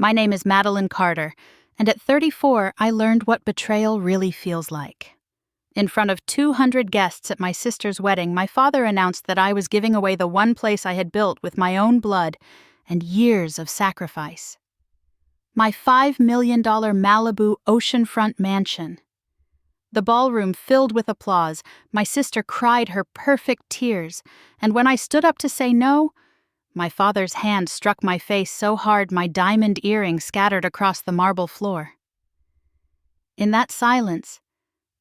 My name is Madeline Carter, and at 34, I learned what betrayal really feels like. In front of 200 guests at my sister's wedding, my father announced that I was giving away the one place I had built with my own blood and years of sacrifice. My $5 million Malibu oceanfront mansion. The ballroom filled with applause, my sister cried her perfect tears, and when I stood up to say no, my father's hand struck my face so hard my diamond earring scattered across the marble floor. In that silence,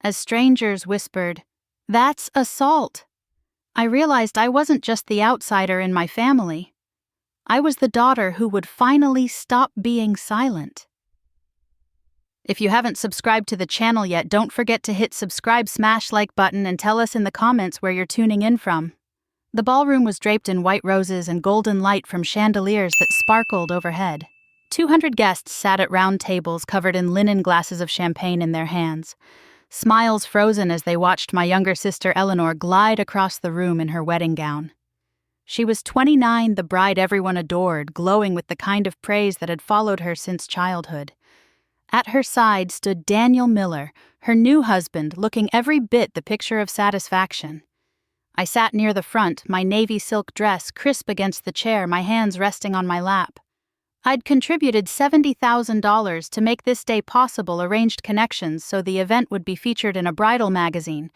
as strangers whispered, "That's assault," I realized I wasn't just the outsider in my family. I was the daughter who would finally stop being silent. If you haven't subscribed to the channel yet, don't forget to hit subscribe, smash like button, and tell us in the comments where you're tuning in from. The ballroom was draped in white roses and golden light from chandeliers that sparkled overhead. 200 guests sat at round tables covered in linen glasses of champagne in their hands, smiles frozen as they watched my younger sister Eleanor glide across the room in her wedding gown. She was 29, the bride everyone adored, glowing with the kind of praise that had followed her since childhood. At her side stood Daniel Miller, her new husband, looking every bit the picture of satisfaction. I sat near the front, my navy silk dress crisp against the chair, my hands resting on my lap. I'd contributed $70,000 to make this day possible, arranged connections so the event would be featured in a bridal magazine,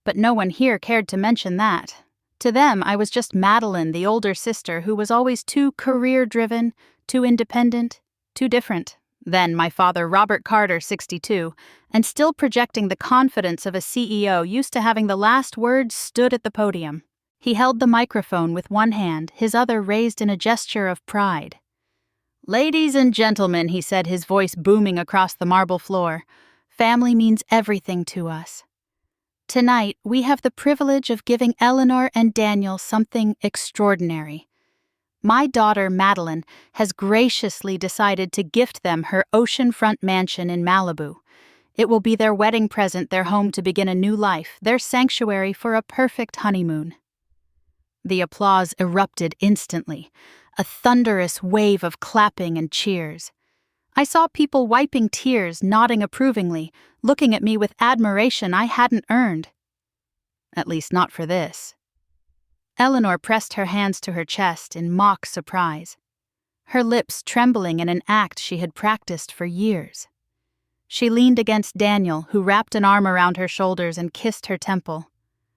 but no one here cared to mention that. To them, I was just Madeline, the older sister who was always too career-driven, too independent, too different. Then my father, Robert Carter, 62, and still projecting the confidence of a CEO used to having the last word, stood at the podium. He held the microphone with one hand, his other raised in a gesture of pride. "Ladies and gentlemen," he said, his voice booming across the marble floor, "family means everything to us. Tonight, we have the privilege of giving Eleanor and Daniel something extraordinary. My daughter, Madeline, has graciously decided to gift them her oceanfront mansion in Malibu. It will be their wedding present, their home to begin a new life, their sanctuary for a perfect honeymoon." The applause erupted instantly, a thunderous wave of clapping and cheers. I saw people wiping tears, nodding approvingly, looking at me with admiration I hadn't earned. At least not for this. Eleanor pressed her hands to her chest in mock surprise, her lips trembling in an act she had practiced for years. She leaned against Daniel, who wrapped an arm around her shoulders and kissed her temple.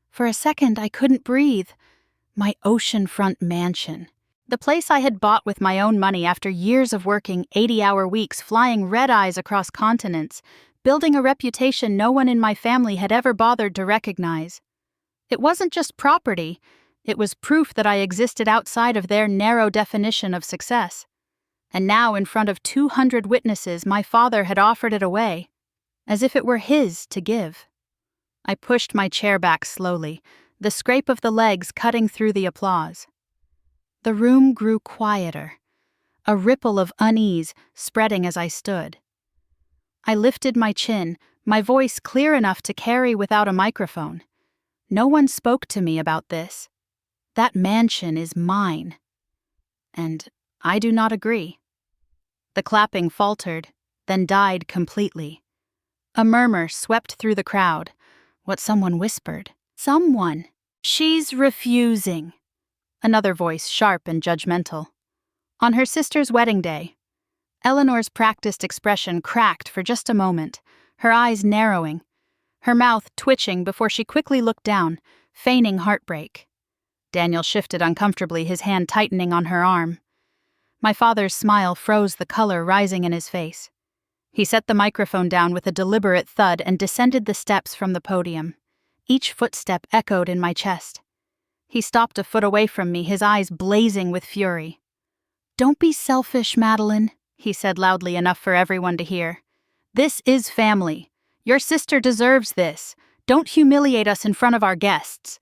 For a second, I couldn't breathe. My oceanfront mansion. The place I had bought with my own money after years of working 80-hour weeks, flying red-eyes across continents, building a reputation no one in my family had ever bothered to recognize. It wasn't just property. It was proof that I existed outside of their narrow definition of success. And now, in front of 200 witnesses, my father had offered it away, as if it were his to give. I pushed my chair back slowly, the scrape of the legs cutting through the applause. The room grew quieter, a ripple of unease spreading as I stood. I lifted my chin, my voice clear enough to carry without a microphone. No one spoke to me about this. That mansion is mine. And I do not agree. The clapping faltered, then died completely. A murmur swept through the crowd. What someone whispered. "Someone. She's refusing." Another voice, sharp and judgmental. On her sister's wedding day, Eleanor's practiced expression cracked for just a moment, her eyes narrowing, her mouth twitching before she quickly looked down, feigning heartbreak. Daniel shifted uncomfortably, his hand tightening on her arm. My father's smile froze the color rising in his face. He set the microphone down with a deliberate thud and descended the steps from the podium. Each footstep echoed in my chest. He stopped a foot away from me, his eyes blazing with fury. "Don't be selfish, Madeline," he said loudly enough for everyone to hear. "This is family. Your sister deserves this. Don't humiliate us in front of our guests."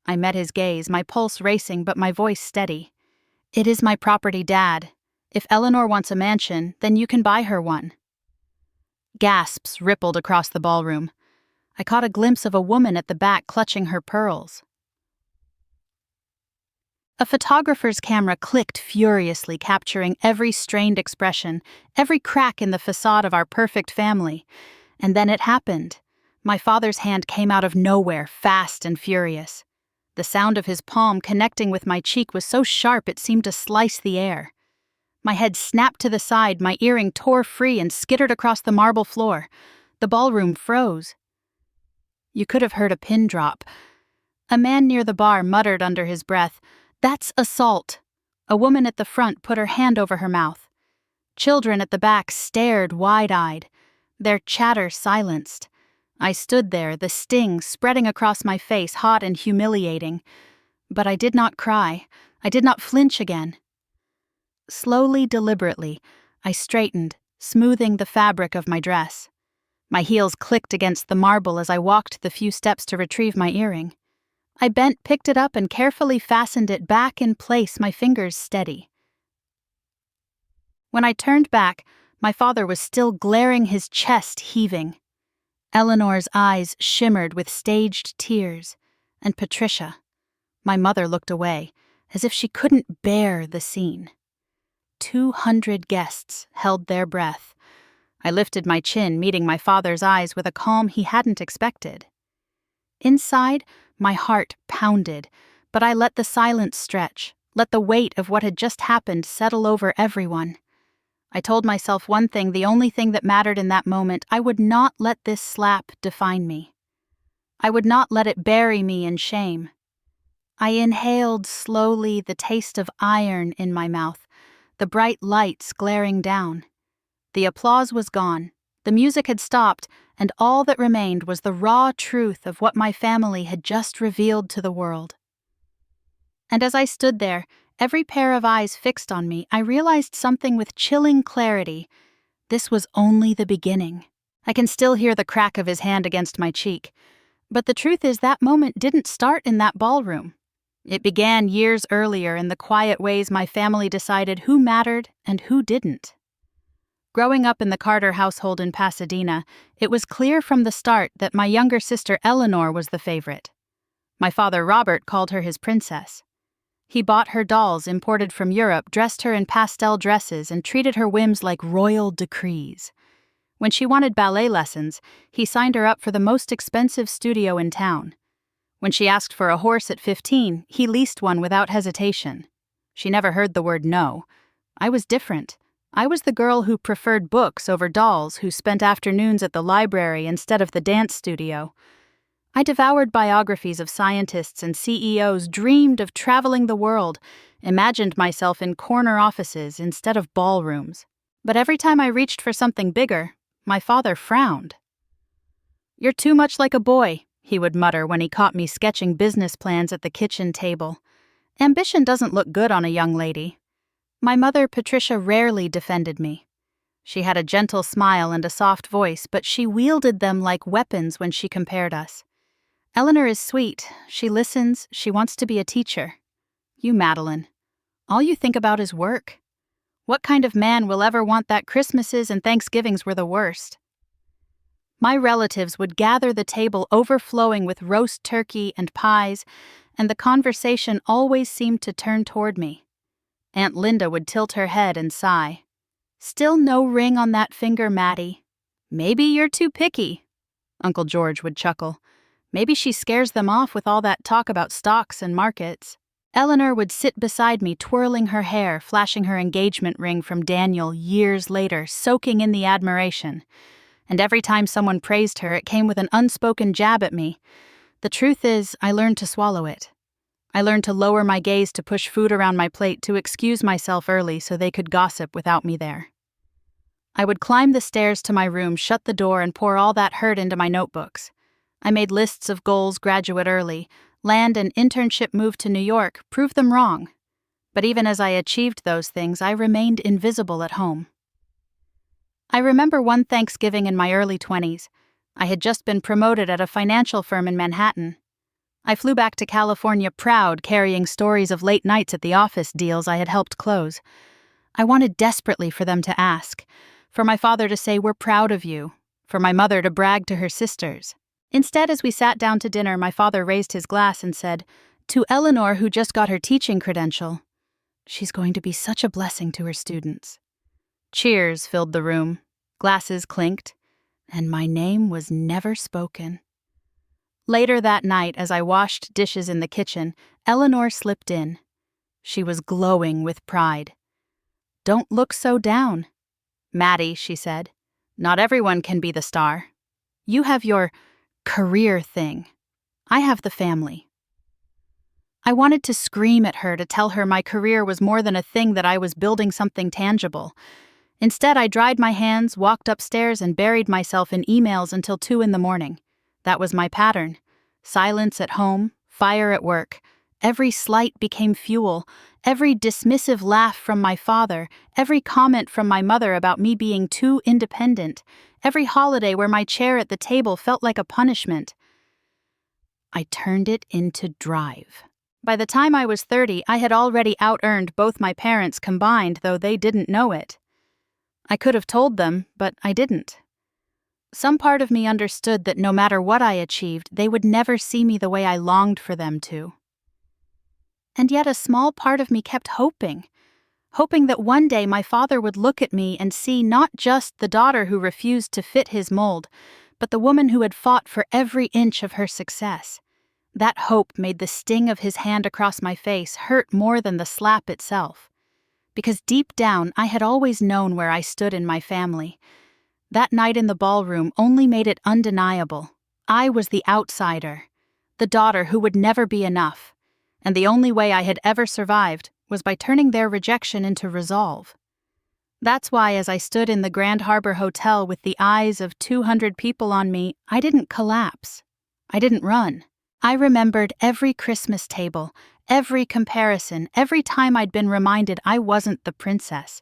I met his gaze, my pulse racing but my voice steady. "It is my property, Dad. If Eleanor wants a mansion, then you can buy her one." Gasps rippled across the ballroom. I caught a glimpse of a woman at the back clutching her pearls. A photographer's camera clicked furiously, capturing every strained expression, every crack in the facade of our perfect family. And then it happened. My father's hand came out of nowhere, fast and furious. The sound of his palm connecting with my cheek was so sharp it seemed to slice the air. My head snapped to the side, my earring tore free and skittered across the marble floor. The ballroom froze. You could have heard a pin drop. A man near the bar muttered under his breath, "That's assault." A woman at the front put her hand over her mouth. Children at the back stared wide-eyed, their chatter silenced. I stood there, the sting spreading across my face, hot and humiliating. But I did not cry. I did not flinch again. Slowly, deliberately, I straightened, smoothing the fabric of my dress. My heels clicked against the marble as I walked the few steps to retrieve my earring. I bent, picked it up, and carefully fastened it back in place, my fingers steady. When I turned back, my father was still glaring, his chest heaving. Eleanor's eyes shimmered with staged tears, and Patricia, my mother, looked away, as if she couldn't bear the scene. 200 guests held their breath. I lifted my chin, meeting my father's eyes with a calm he hadn't expected. Inside, my heart pounded, but I let the silence stretch, let the weight of what had just happened settle over everyone. I told myself one thing, the only thing that mattered in that moment: I would not let this slap define me. I would not let it bury me in shame. I inhaled slowly, the taste of iron in my mouth, the bright lights glaring down. The applause was gone, the music had stopped, and all that remained was the raw truth of what my family had just revealed to the world. And as I stood there, every pair of eyes fixed on me, I realized something with chilling clarity. This was only the beginning. I can still hear the crack of his hand against my cheek. But the truth is, that moment didn't start in that ballroom. It began years earlier in the quiet ways my family decided who mattered and who didn't. Growing up in the Carter household in Pasadena, it was clear from the start that my younger sister Eleanor was the favorite. My father Robert called her his princess. He bought her dolls imported from Europe, dressed her in pastel dresses, and treated her whims like royal decrees. When she wanted ballet lessons, he signed her up for the most expensive studio in town. When she asked for a horse at 15, he leased one without hesitation. She never heard the word no. I was different. I was the girl who preferred books over dolls, who spent afternoons at the library instead of the dance studio. I devoured biographies of scientists and CEOs, dreamed of traveling the world, imagined myself in corner offices instead of ballrooms. But every time I reached for something bigger, my father frowned. "You're too much like a boy," he would mutter when he caught me sketching business plans at the kitchen table. "Ambition doesn't look good on a young lady." My mother, Patricia, rarely defended me. She had a gentle smile and a soft voice, but she wielded them like weapons when she compared us. "Eleanor is sweet. She listens. She wants to be a teacher. You, Madeline, all you think about is work. What kind of man will ever want that Christmases and Thanksgivings were the worst?" My relatives would gather, the table overflowing with roast turkey and pies, and the conversation always seemed to turn toward me. Aunt Linda would tilt her head and sigh. "Still no ring on that finger, Maddie." "Maybe you're too picky." Uncle George would chuckle. "Maybe she scares them off with all that talk about stocks and markets." Eleanor would sit beside me, twirling her hair, flashing her engagement ring from Daniel years later, soaking in the admiration. And every time someone praised her, it came with an unspoken jab at me. The truth is, I learned to swallow it. I learned to lower my gaze, to push food around my plate, to excuse myself early so they could gossip without me there. I would climb the stairs to my room, shut the door, and pour all that hurt into my notebooks. I made lists of goals: graduate early, land an internship, move to New York, prove them wrong. But even as I achieved those things, I remained invisible at home. I remember one Thanksgiving in my early 20s. I had just been promoted at a financial firm in Manhattan. I flew back to California proud, carrying stories of late nights at the office, deals I had helped close. I wanted desperately for them to ask, for my father to say, "We're proud of you," for my mother to brag to her sisters. Instead, as we sat down to dinner, my father raised his glass and said, To Eleanor, who just got her teaching credential, "She's going to be such a blessing to her students." Cheers filled the room, glasses clinked, and my name was never spoken. Later that night, as I washed dishes in the kitchen, Eleanor slipped in. She was glowing with pride. "Don't look so down, Maddie," she said. "Not everyone can be the star. You have your career thing. I have the family." I wanted to scream at her to tell her my career was more than a thing, that I was building something tangible. Instead, I dried my hands, walked upstairs, and buried myself in emails until 2 in the morning. That was my pattern. Silence at home, fire at work. Every slight became fuel. Every dismissive laugh from my father, every comment from my mother about me being too independent, every holiday where my chair at the table felt like a punishment. I turned it into drive. By the time I was 30, I had already out-earned both my parents combined, though they didn't know it. I could have told them, but I didn't. Some part of me understood that no matter what I achieved, they would never see me the way I longed for them to. And yet a small part of me kept hoping that one day my father would look at me and see not just the daughter who refused to fit his mold, but the woman who had fought for every inch of her success. That hope made the sting of his hand across my face hurt more than the slap itself. Because deep down, I had always known where I stood in my family. That night in the ballroom only made it undeniable. I was the outsider, the daughter who would never be enough, and the only way I had ever survived was by turning their rejection into resolve. That's why, as I stood in the Grand Harbor Hotel with the eyes of 200 people on me, I didn't collapse. I didn't run. I remembered every Christmas table, every comparison, every time I'd been reminded I wasn't the princess.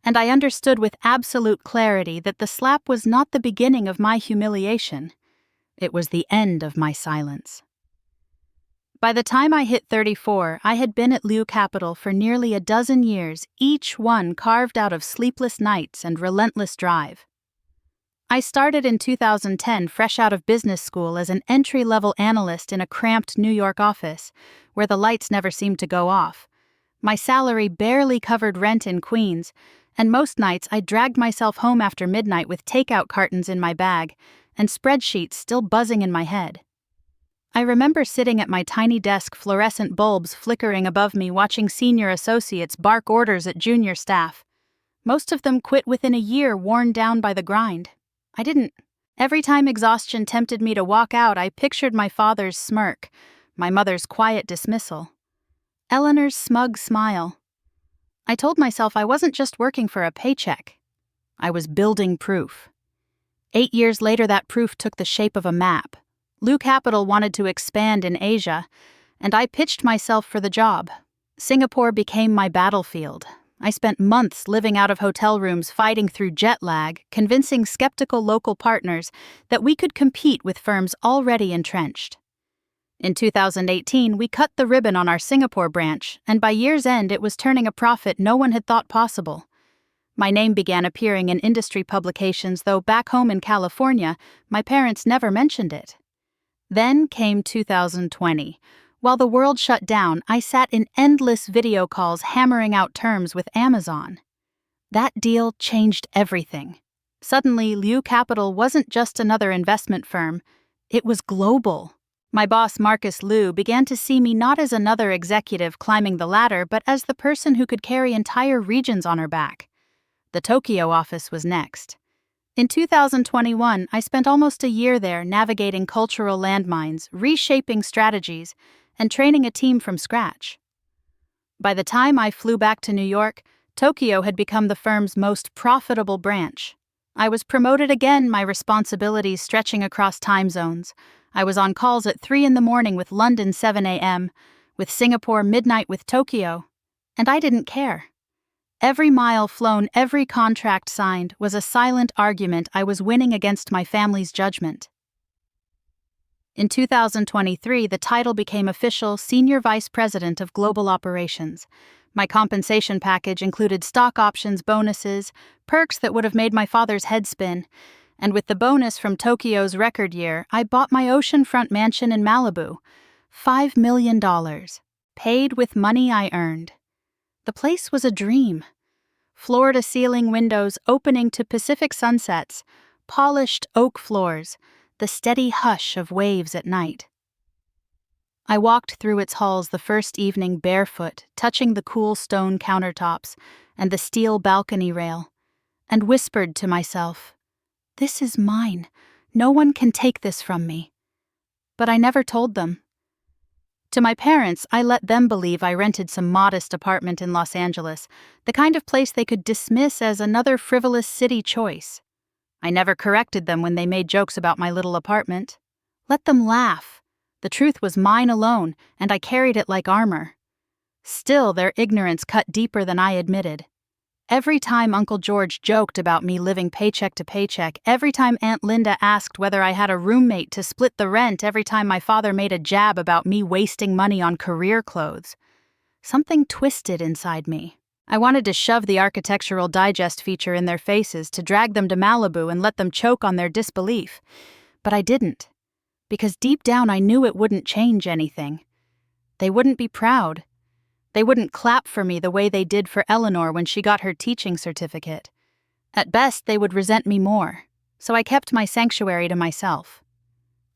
And I understood with absolute clarity that the slap was not the beginning of my humiliation. It was the end of my silence. By the time I hit 34, I had been at Liu Capital for nearly a dozen years, each one carved out of sleepless nights and relentless drive. I started in 2010, fresh out of business school, as an entry-level analyst in a cramped New York office, where the lights never seemed to go off. My salary barely covered rent in Queens, and most nights I dragged myself home after midnight with takeout cartons in my bag and spreadsheets still buzzing in my head. I remember sitting at my tiny desk, fluorescent bulbs flickering above me, watching senior associates bark orders at junior staff. Most of them quit within a year, worn down by the grind. I didn't. Every time exhaustion tempted me to walk out, I pictured my father's smirk, my mother's quiet dismissal, Eleanor's smug smile. I told myself I wasn't just working for a paycheck. I was building proof. 8 years later, that proof took the shape of a map. Liu Capital wanted to expand in Asia, and I pitched myself for the job. Singapore became my battlefield. I spent months living out of hotel rooms, fighting through jet lag, convincing skeptical local partners that we could compete with firms already entrenched. In 2018, we cut the ribbon on our Singapore branch, and by year's end it was turning a profit no one had thought possible. My name began appearing in industry publications, though back home in California, my parents never mentioned it. Then came 2020. While the world shut down, I sat in endless video calls hammering out terms with Amazon. That deal changed everything. Suddenly, Liu Capital wasn't just another investment firm. It was global. My boss, Marcus Liu, began to see me not as another executive climbing the ladder, but as the person who could carry entire regions on her back. The Tokyo office was next. In 2021, I spent almost a year there navigating cultural landmines, reshaping strategies, and training a team from scratch. By the time I flew back to New York, Tokyo had become the firm's most profitable branch. I was promoted again, my responsibilities stretching across time zones. I was on calls at 3 in the morning with London 7 a.m., with Singapore midnight with Tokyo, and I didn't care. Every mile flown, every contract signed was a silent argument I was winning against my family's judgment. In 2023, the title became official Senior Vice President of Global Operations. My compensation package included stock options, bonuses, perks that would have made my father's head spin. And with the bonus from Tokyo's record year, I bought my oceanfront mansion in Malibu. $5 million, paid with money I earned. The place was a dream. Floor-to-ceiling windows opening to Pacific sunsets, polished oak floors, the steady hush of waves at night. I walked through its halls the first evening barefoot, touching the cool stone countertops and the steel balcony rail, and whispered to myself, "This is mine. No one can take this from me." But I never told them. To my parents, I let them believe I rented some modest apartment in Los Angeles, the kind of place they could dismiss as another frivolous city choice. I never corrected them when they made jokes about my little apartment. Let them laugh. The truth was mine alone, and I carried it like armor. Still, their ignorance cut deeper than I admitted. Every time Uncle George joked about me living paycheck to paycheck, every time Aunt Linda asked whether I had a roommate to split the rent, every time my father made a jab about me wasting money on career clothes, something twisted inside me. I wanted to shove the Architectural Digest feature in their faces, to drag them to Malibu and let them choke on their disbelief. But I didn't, because deep down I knew it wouldn't change anything. They wouldn't be proud. They wouldn't clap for me the way they did for Eleanor when she got her teaching certificate. At best, they would resent me more, so I kept my sanctuary to myself.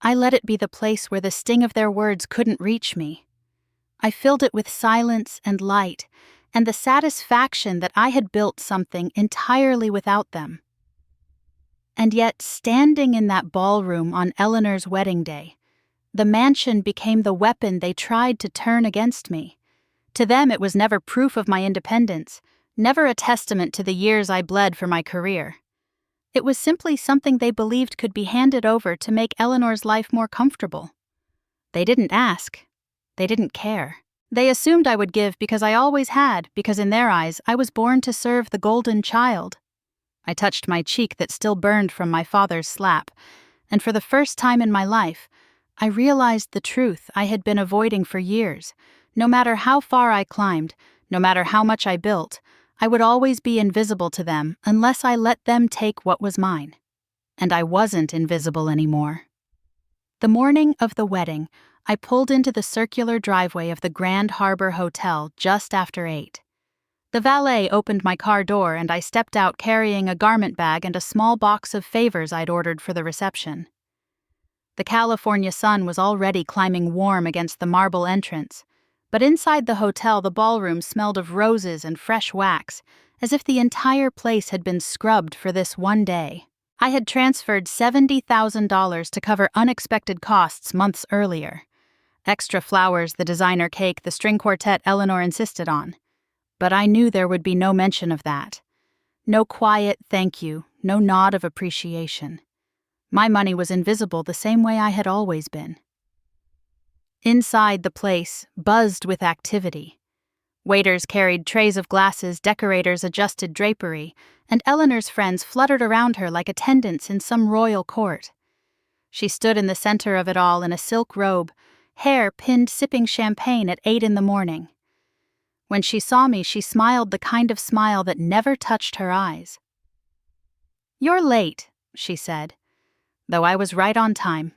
I let it be the place where the sting of their words couldn't reach me. I filled it with silence and light, and the satisfaction that I had built something entirely without them. And yet, standing in that ballroom on Eleanor's wedding day, the mansion became the weapon they tried to turn against me. To them, it was never proof of my independence, never a testament to the years I bled for my career. It was simply something they believed could be handed over to make Eleanor's life more comfortable. They didn't ask. They didn't care. They assumed I would give because I always had, because in their eyes, I was born to serve the golden child. I touched my cheek that still burned from my father's slap, and for the first time in my life, I realized the truth I had been avoiding for years. No matter how far I climbed, no matter how much I built, I would always be invisible to them unless I let them take what was mine. And I wasn't invisible anymore. The morning of the wedding, I pulled into the circular driveway of the Grand Harbor Hotel just after 8. The valet opened my car door and I stepped out carrying a garment bag and a small box of favors I'd ordered for the reception. The California sun was already climbing warm against the marble entrance, but inside the hotel the ballroom smelled of roses and fresh wax, as if the entire place had been scrubbed for this one day. I had transferred $70,000 to cover unexpected costs months earlier. Extra flowers, the designer cake, the string quartet Eleanor insisted on. But I knew there would be no mention of that. No quiet thank you, no nod of appreciation. My money was invisible the same way I had always been. Inside, the place buzzed with activity. Waiters carried trays of glasses, decorators adjusted drapery, and Eleanor's friends fluttered around her like attendants in some royal court. She stood in the center of it all in a silk robe, hair pinned sipping champagne at 8 in the morning. When she saw me, she smiled the kind of smile that never touched her eyes. "You're late," she said, though I was right on time.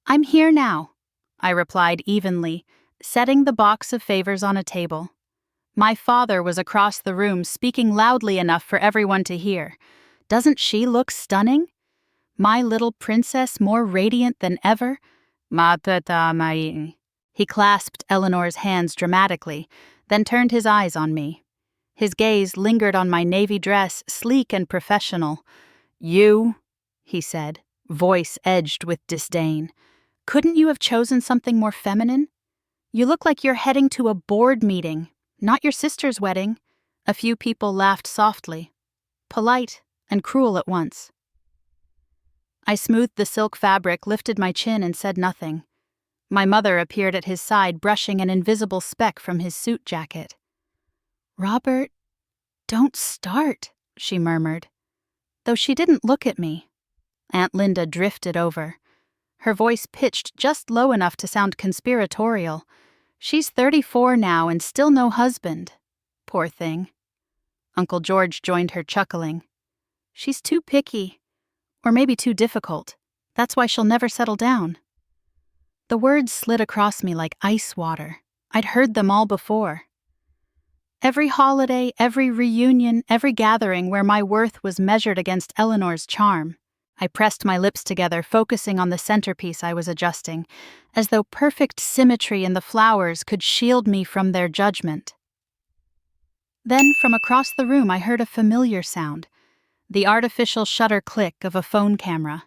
"I'm here now," I replied evenly, setting the box of favors on a table. My father was across the room, speaking loudly enough for everyone to hear. "Doesn't she look stunning? My little princess more radiant than ever?" "Ma tata mai." He clasped Eleanor's hands dramatically, then turned his eyes on me. His gaze lingered on my navy dress, sleek and professional. "You," he said, voice edged with disdain. "Couldn't you have chosen something more feminine? You look like you're heading to a board meeting, not your sister's wedding." A few people laughed softly, polite and cruel at once. I smoothed the silk fabric, lifted my chin, and said nothing. My mother appeared at his side, brushing an invisible speck from his suit jacket. "Robert, don't start," she murmured, though she didn't look at me. Aunt Linda drifted over. Her voice pitched just low enough to sound conspiratorial. "She's 34 now and still no husband. Poor thing." Uncle George joined her, chuckling. "She's too picky. Or maybe too difficult. That's why she'll never settle down." The words slid across me like ice water. I'd heard them all before. Every holiday, every reunion, every gathering where my worth was measured against Eleanor's charm. I pressed my lips together, focusing on the centerpiece I was adjusting, as though perfect symmetry in the flowers could shield me from their judgment. Then, from across the room, I heard a familiar sound, the artificial shutter click of a phone camera.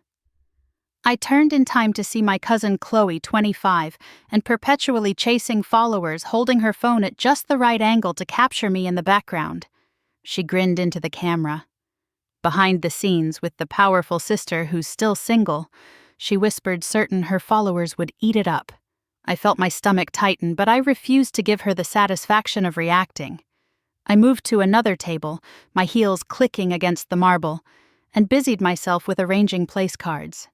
I turned in time to see my cousin Chloe, 25, and perpetually chasing followers, holding her phone at just the right angle to capture me in the background. She grinned into the camera. Behind the scenes, with the powerful sister who's still single, she whispered, certain her followers would eat it up. I felt my stomach tighten, but I refused to give her the satisfaction of reacting. I moved to another table, my heels clicking against the marble, and busied myself with arranging place cards.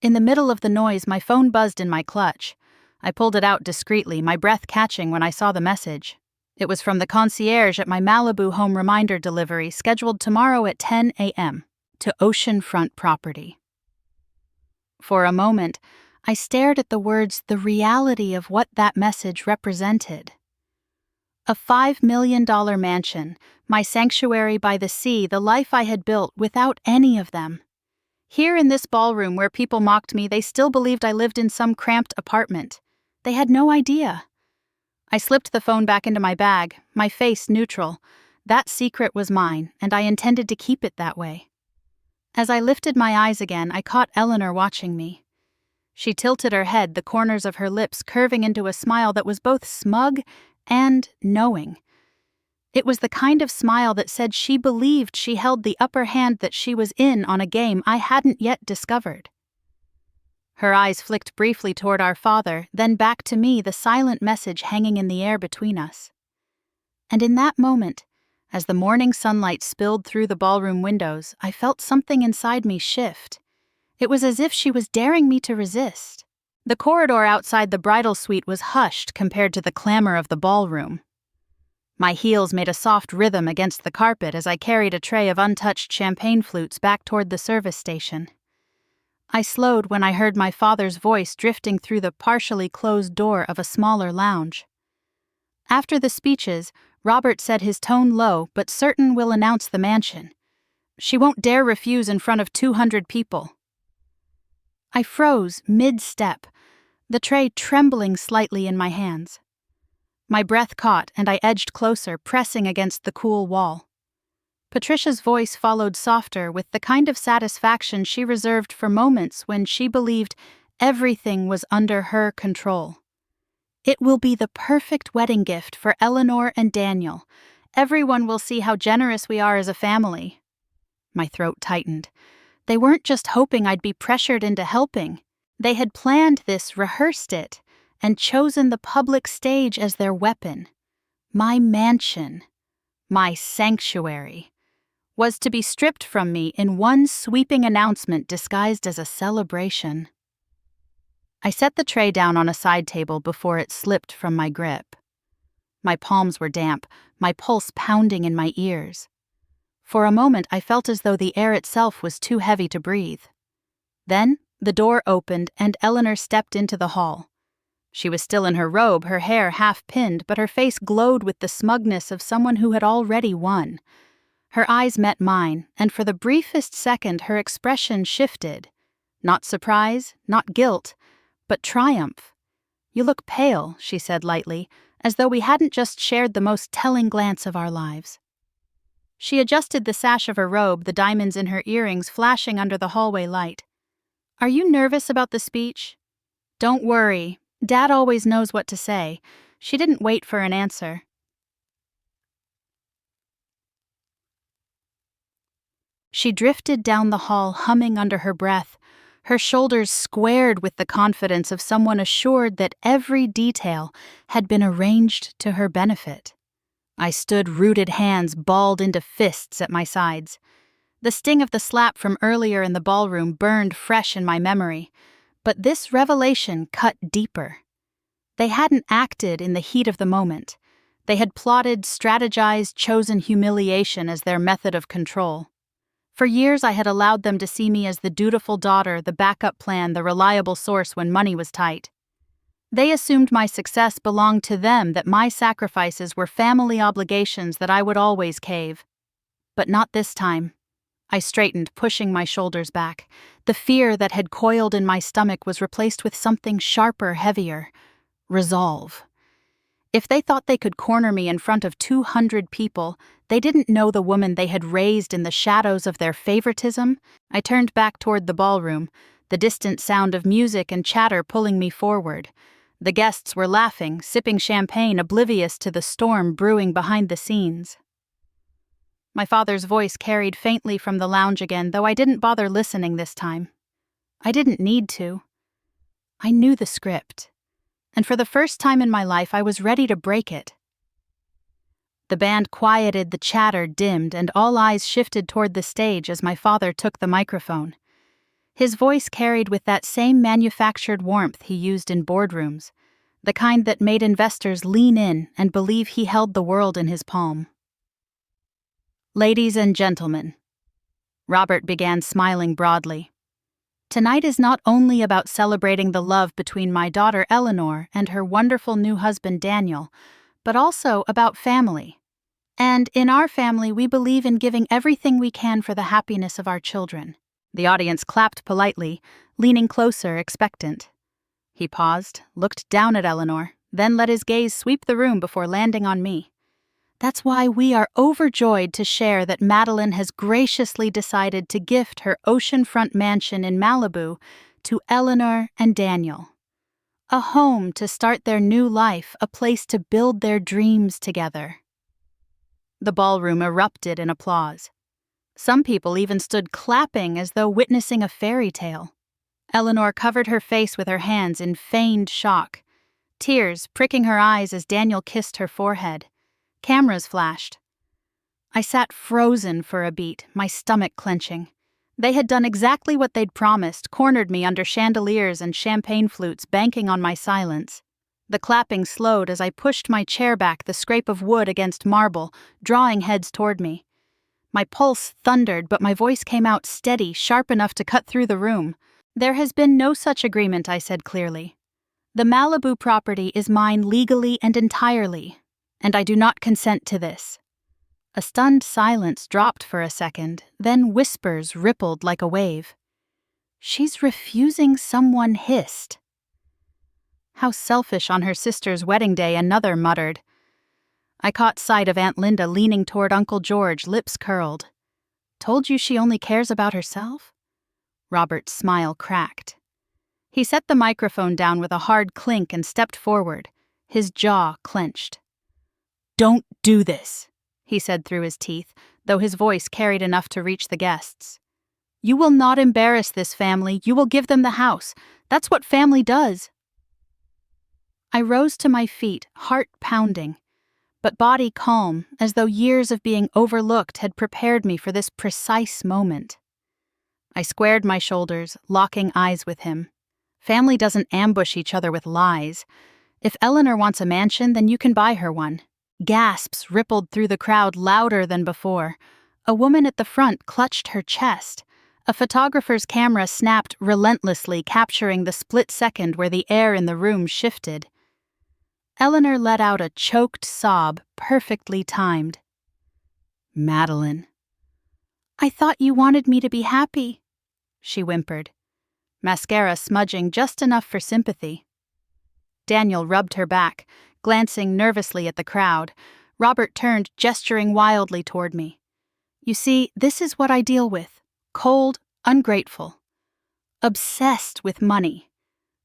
In the middle of the noise, my phone buzzed in my clutch. I pulled it out discreetly, my breath catching when I saw the message. It was from the concierge at my Malibu home reminder delivery scheduled tomorrow at 10 a.m. to Oceanfront property. For a moment, I stared at the words, the reality of what that message represented. A $5 million mansion, my sanctuary by the sea, the life I had built without any of them. Here in this ballroom where people mocked me, they still believed I lived in some cramped apartment. They had no idea. I slipped the phone back into my bag, my face neutral. That secret was mine, and I intended to keep it that way. As I lifted my eyes again, I caught Eleanor watching me. She tilted her head, the corners of her lips curving into a smile that was both smug and knowing. It was the kind of smile that said she believed she held the upper hand, that she was in on a game I hadn't yet discovered. Her eyes flicked briefly toward our father, then back to me, the silent message hanging in the air between us. And in that moment, as the morning sunlight spilled through the ballroom windows, I felt something inside me shift. It was as if she was daring me to resist. The corridor outside the bridal suite was hushed compared to the clamor of the ballroom. My heels made a soft rhythm against the carpet as I carried a tray of untouched champagne flutes back toward the service station. I slowed when I heard my father's voice drifting through the partially closed door of a smaller lounge. After the speeches, Robert said, his tone low but certain, "Will announce the mansion. She won't dare refuse in front of 200 people." I froze mid-step, the tray trembling slightly in my hands. My breath caught, and I edged closer, pressing against the cool wall. Patricia's voice followed softer, with the kind of satisfaction she reserved for moments when she believed everything was under her control. "It will be the perfect wedding gift for Eleanor and Daniel. Everyone will see how generous we are as a family." My throat tightened. They weren't just hoping I'd be pressured into helping. They had planned this, rehearsed it, and chosen the public stage as their weapon. My mansion, my sanctuary, was to be stripped from me in one sweeping announcement disguised as a celebration. I set the tray down on a side table before it slipped from my grip. My palms were damp, my pulse pounding in my ears. For a moment, I felt as though the air itself was too heavy to breathe. Then, the door opened and Eleanor stepped into the hall. She was still in her robe, her hair half-pinned, but her face glowed with the smugness of someone who had already won. Her eyes met mine, and for the briefest second her expression shifted. Not surprise, not guilt, but triumph. "You look pale," she said lightly, as though we hadn't just shared the most telling glance of our lives. She adjusted the sash of her robe, the diamonds in her earrings flashing under the hallway light. "Are you nervous about the speech?" "Don't worry. Dad always knows what to say." She didn't wait for an answer. She drifted down the hall, humming under her breath, her shoulders squared with the confidence of someone assured that every detail had been arranged to her benefit. I stood, rooted hands balled into fists at my sides. The sting of the slap from earlier in the ballroom burned fresh in my memory, but this revelation cut deeper. They hadn't acted in the heat of the moment. They had plotted, strategized, chosen humiliation as their method of control. For years I had allowed them to see me as the dutiful daughter, the backup plan, the reliable source when money was tight. They assumed my success belonged to them, that my sacrifices were family obligations that I would always cave. But not this time. I straightened, pushing my shoulders back. The fear that had coiled in my stomach was replaced with something sharper, heavier. Resolve. If they thought they could corner me in front of 200 people, they didn't know the woman they had raised in the shadows of their favoritism. I turned back toward the ballroom, the distant sound of music and chatter pulling me forward. The guests were laughing, sipping champagne, oblivious to the storm brewing behind the scenes. My father's voice carried faintly from the lounge again, though I didn't bother listening this time. I didn't need to. I knew the script, and for the first time in my life I was ready to break it. The band quieted, the chatter dimmed, and all eyes shifted toward the stage as my father took the microphone. His voice carried with that same manufactured warmth he used in boardrooms, the kind that made investors lean in and believe he held the world in his palm. "Ladies and gentlemen," Robert began, smiling broadly, "tonight is not only about celebrating the love between my daughter Eleanor and her wonderful new husband Daniel, but also about family. And in our family, we believe in giving everything we can for the happiness of our children." The audience clapped politely, leaning closer, expectant. He paused, looked down at Eleanor, then let his gaze sweep the room before landing on me. "That's why we are overjoyed to share that Madeline has graciously decided to gift her oceanfront mansion in Malibu to Eleanor and Daniel. A home to start their new life, a place to build their dreams together." The ballroom erupted in applause. Some people even stood clapping as though witnessing a fairy tale. Eleanor covered her face with her hands in feigned shock, tears pricking her eyes as Daniel kissed her forehead. Cameras flashed. I sat frozen for a beat, my stomach clenching. They had done exactly what they'd promised, cornered me under chandeliers and champagne flutes, banking on my silence. The clapping slowed as I pushed my chair back, the scrape of wood against marble, drawing heads toward me. My pulse thundered, but my voice came out steady, sharp enough to cut through the room. "There has been no such agreement," I said clearly. "The Malibu property is mine legally and entirely, and I do not consent to this." A stunned silence dropped for a second, then whispers rippled like a wave. "She's refusing," someone hissed. "How selfish on her sister's wedding day," another muttered. I caught sight of Aunt Linda leaning toward Uncle George, lips curled. "Told you she only cares about herself?" Robert's smile cracked. He set the microphone down with a hard clink and stepped forward, his jaw clenched. "Don't do this," he said through his teeth, though his voice carried enough to reach the guests. "You will not embarrass this family. You will give them the house. That's what family does." I rose to my feet, heart pounding, but body calm, as though years of being overlooked had prepared me for this precise moment. I squared my shoulders, locking eyes with him. Family doesn't ambush each other with lies. If Eleanor wants a mansion, then you can buy her one. Gasps rippled through the crowd louder than before. A woman at the front clutched her chest. A photographer's camera snapped relentlessly, capturing the split second where the air in the room shifted. Eleanor let out a choked sob, perfectly timed. "Madeline." "I thought you wanted me to be happy," she whimpered, mascara smudging just enough for sympathy. Daniel rubbed her back, glancing nervously at the crowd. Robert turned, gesturing wildly toward me. "You see, this is what I deal with. Cold, ungrateful. Obsessed with money."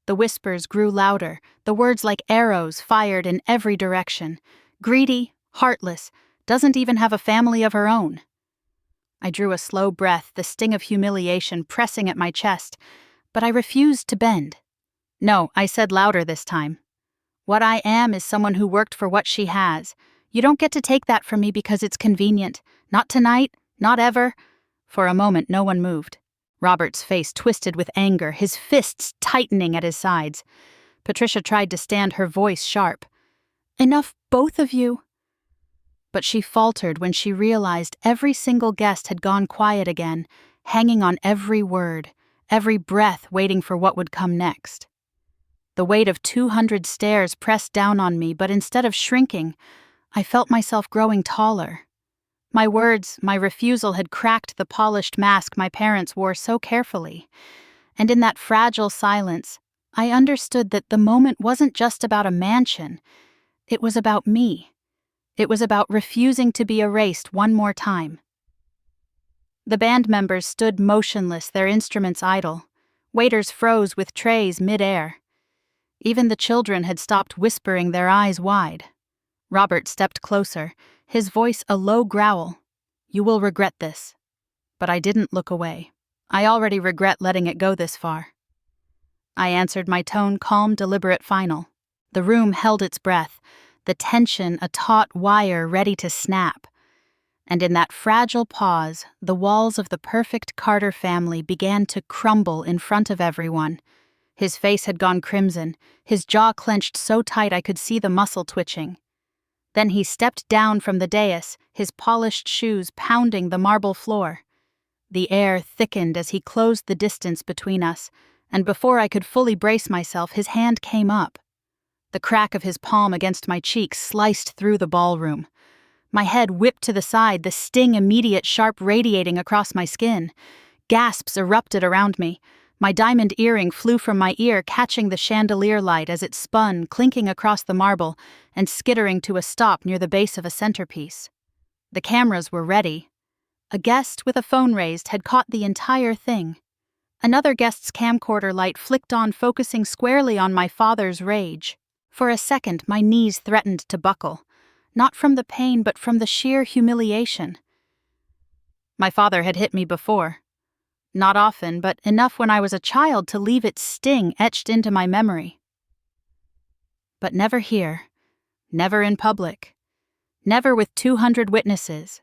The whispers grew louder, the words like arrows fired in every direction. Greedy, heartless, doesn't even have a family of her own. I drew a slow breath, the sting of humiliation pressing at my chest, but I refused to bend. "No," I said louder this time. "What I am is someone who worked for what she has. You don't get to take that from me because it's convenient. Not tonight, not ever." For a moment, no one moved. Robert's face twisted with anger, his fists tightening at his sides. Patricia tried to stand, her voice sharp. "Enough, both of you." But she faltered when she realized every single guest had gone quiet again, hanging on every word, every breath waiting for what would come next. The weight of 200 stares pressed down on me, but instead of shrinking, I felt myself growing taller. My words, my refusal had cracked the polished mask my parents wore so carefully. And in that fragile silence, I understood that the moment wasn't just about a mansion. It was about me. It was about refusing to be erased one more time. The band members stood motionless, their instruments idle. Waiters froze with trays mid-air. Even the children had stopped whispering, their eyes wide. Robert stepped closer, his voice a low growl. "You will regret this." But I didn't look away. I already regret letting it go this far. I answered, my tone calm, deliberate, final. The room held its breath, the tension a taut wire ready to snap. And in that fragile pause, the walls of the perfect Carter family began to crumble in front of everyone. His face had gone crimson, his jaw clenched so tight I could see the muscle twitching. Then he stepped down from the dais, his polished shoes pounding the marble floor. The air thickened as he closed the distance between us, and before I could fully brace myself, his hand came up. The crack of his palm against my cheek sliced through the ballroom. My head whipped to the side, the sting immediate sharp radiating across my skin. Gasps erupted around me. My diamond earring flew from my ear, catching the chandelier light as it spun, clinking across the marble and skittering to a stop near the base of a centerpiece. The cameras were ready. A guest with a phone raised had caught the entire thing. Another guest's camcorder light flicked on, focusing squarely on my father's rage. For a second, my knees threatened to buckle, not from the pain but from the sheer humiliation. My father had hit me before. Not often, but enough when I was a child to leave its sting etched into my memory. But never here, never in public, never with 200 witnesses.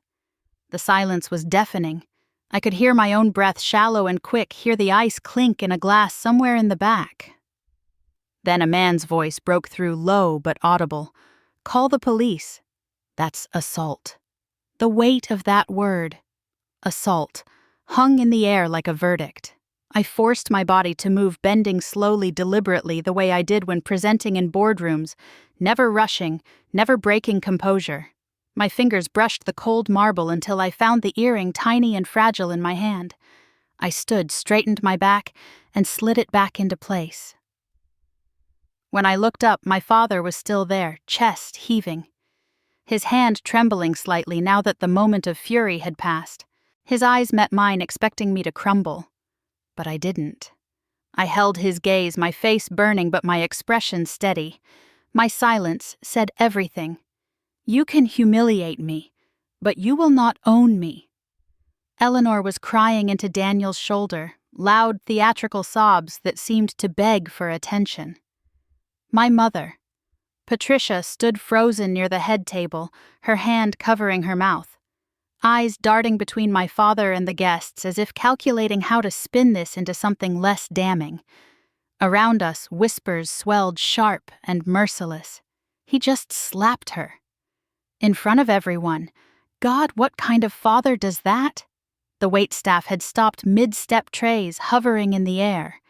The silence was deafening. I could hear my own breath, shallow and quick, hear the ice clink in a glass somewhere in the back. Then a man's voice broke through, low but audible. "Call the police." That's assault. The weight of that word, assault, hung in the air like a verdict. I forced my body to move, bending slowly, deliberately, the way I did when presenting in boardrooms, never rushing, never breaking composure. My fingers brushed the cold marble until I found the earring, tiny and fragile, in my hand. I stood, straightened my back, and slid it back into place. When I looked up, my father was still there, chest heaving. His hand trembling slightly now that the moment of fury had passed. His eyes met mine, expecting me to crumble. But I didn't. I held his gaze, my face burning but my expression steady. My silence said everything. "You can humiliate me, but you will not own me." Eleanor was crying into Daniel's shoulder, loud theatrical sobs that seemed to beg for attention. My mother, Patricia, stood frozen near the head table, her hand covering her mouth. Eyes darting between my father and the guests as if calculating how to spin this into something less damning. Around us, whispers swelled sharp and merciless. He just slapped her. In front of everyone. God, what kind of father does that? The waitstaff had stopped mid-step trays hovering in the air.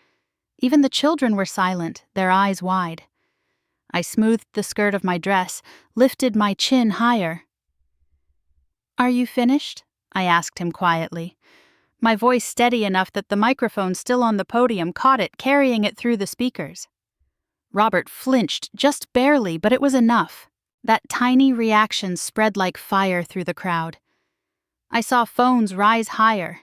Even the children were silent, their eyes wide. I smoothed the skirt of my dress, lifted my chin higher. "Are you finished?" I asked him quietly. My voice steady enough that the microphone still on the podium caught it, carrying it through the speakers. Robert flinched, just barely, but it was enough. That tiny reaction spread like fire through the crowd. I saw phones rise higher,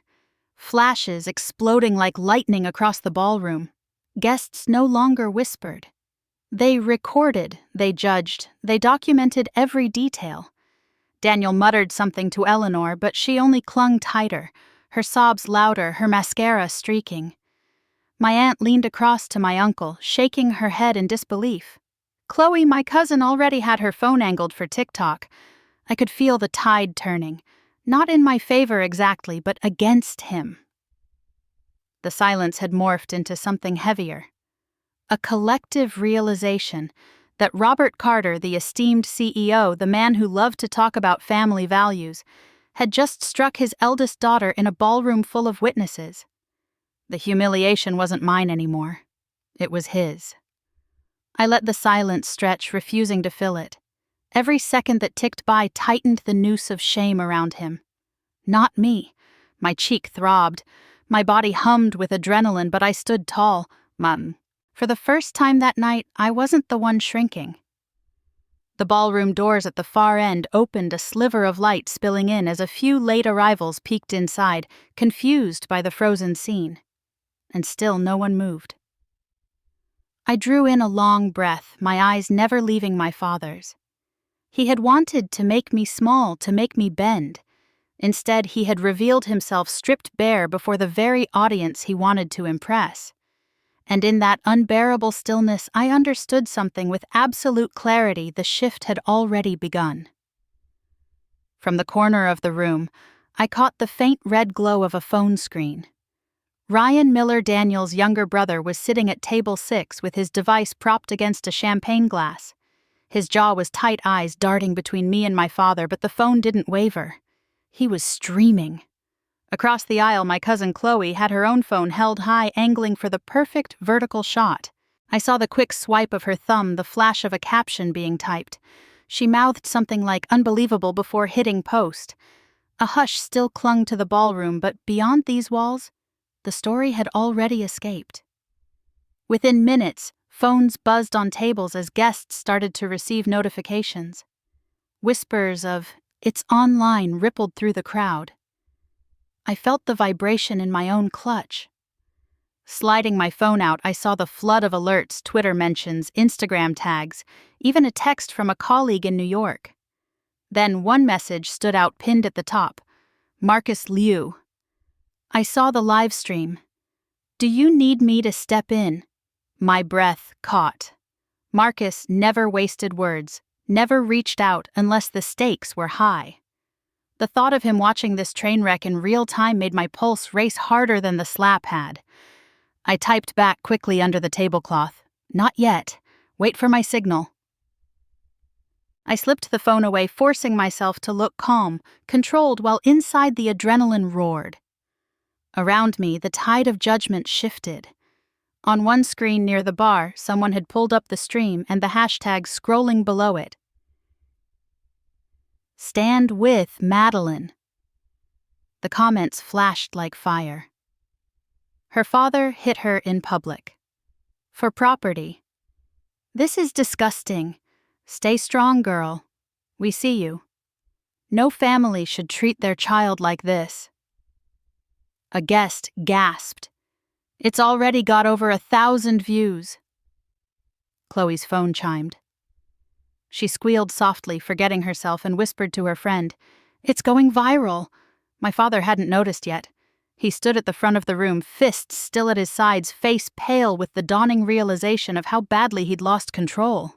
flashes exploding like lightning across the ballroom. Guests no longer whispered. They recorded, they judged, they documented every detail. Daniel muttered something to Eleanor, but she only clung tighter, her sobs louder, her mascara streaking. My aunt leaned across to my uncle, shaking her head in disbelief. Chloe, my cousin, already had her phone angled for TikTok. I could feel the tide turning, not in my favor exactly, but against him. The silence had morphed into something heavier. A collective realization that Robert Carter, the esteemed CEO, the man who loved to talk about family values, had just struck his eldest daughter in a ballroom full of witnesses. The humiliation wasn't mine anymore. It was his. I let the silence stretch, refusing to fill it. Every second that ticked by tightened the noose of shame around him. Not me. My cheek throbbed. My body hummed with adrenaline, but I stood tall. For the first time that night, I wasn't the one shrinking. The ballroom doors at the far end opened, a sliver of light spilling in as a few late arrivals peeked inside, confused by the frozen scene. And still no one moved. I drew in a long breath, my eyes never leaving my father's. He had wanted to make me small, to make me bend. Instead, he had revealed himself stripped bare before the very audience he wanted to impress. And in that unbearable stillness, I understood something with absolute clarity. The shift had already begun. From the corner of the room, I caught the faint red glow of a phone screen. Ryan Miller Daniels' younger brother was sitting at table 6 with his device propped against a champagne glass. His jaw was tight, eyes darting between me and my father, but the phone didn't waver. He was streaming. Across the aisle, my cousin Chloe had her own phone held high, angling for the perfect vertical shot. I saw the quick swipe of her thumb, the flash of a caption being typed. She mouthed something like "unbelievable" before hitting post. A hush still clung to the ballroom, but beyond these walls, the story had already escaped. Within minutes, phones buzzed on tables as guests started to receive notifications. Whispers of "it's online" rippled through the crowd. I felt the vibration in my own clutch. Sliding my phone out, I saw the flood of alerts, Twitter mentions, Instagram tags, even a text from a colleague in New York. Then one message stood out pinned at the top. Marcus Liu. I saw the live stream. "Do you need me to step in?" My breath caught. Marcus never wasted words, never reached out unless the stakes were high. The thought of him watching this train wreck in real time made my pulse race harder than the slap had. I typed back quickly under the tablecloth. "Not yet. Wait for my signal." I slipped the phone away, forcing myself to look calm, controlled, while inside the adrenaline roared. Around me, the tide of judgment shifted. On one screen near the bar, someone had pulled up the stream and the hashtag scrolling below it. "Stand with Madeline." The comments flashed like fire. Her father hit her in public. For property. "This is disgusting. Stay strong, girl. We see you. No family should treat their child like this." A guest gasped. "It's already got over 1,000 views." Chloe's phone chimed. She squealed softly, forgetting herself, and whispered to her friend, "It's going viral." My father hadn't noticed yet. He stood at the front of the room, fists still at his sides, face pale with the dawning realization of how badly he'd lost control.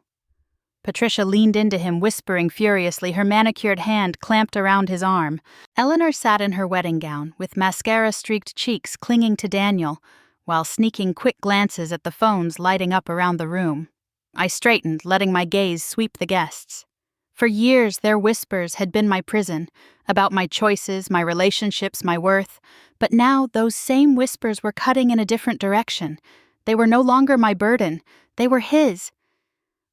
Patricia leaned into him, whispering furiously, her manicured hand clamped around his arm. Eleanor sat in her wedding gown, with mascara-streaked cheeks clinging to Daniel, while sneaking quick glances at the phones lighting up around the room. I straightened, letting my gaze sweep the guests. For years, their whispers had been my prison, about my choices, my relationships, my worth. But now, those same whispers were cutting in a different direction. They were no longer my burden. They were his.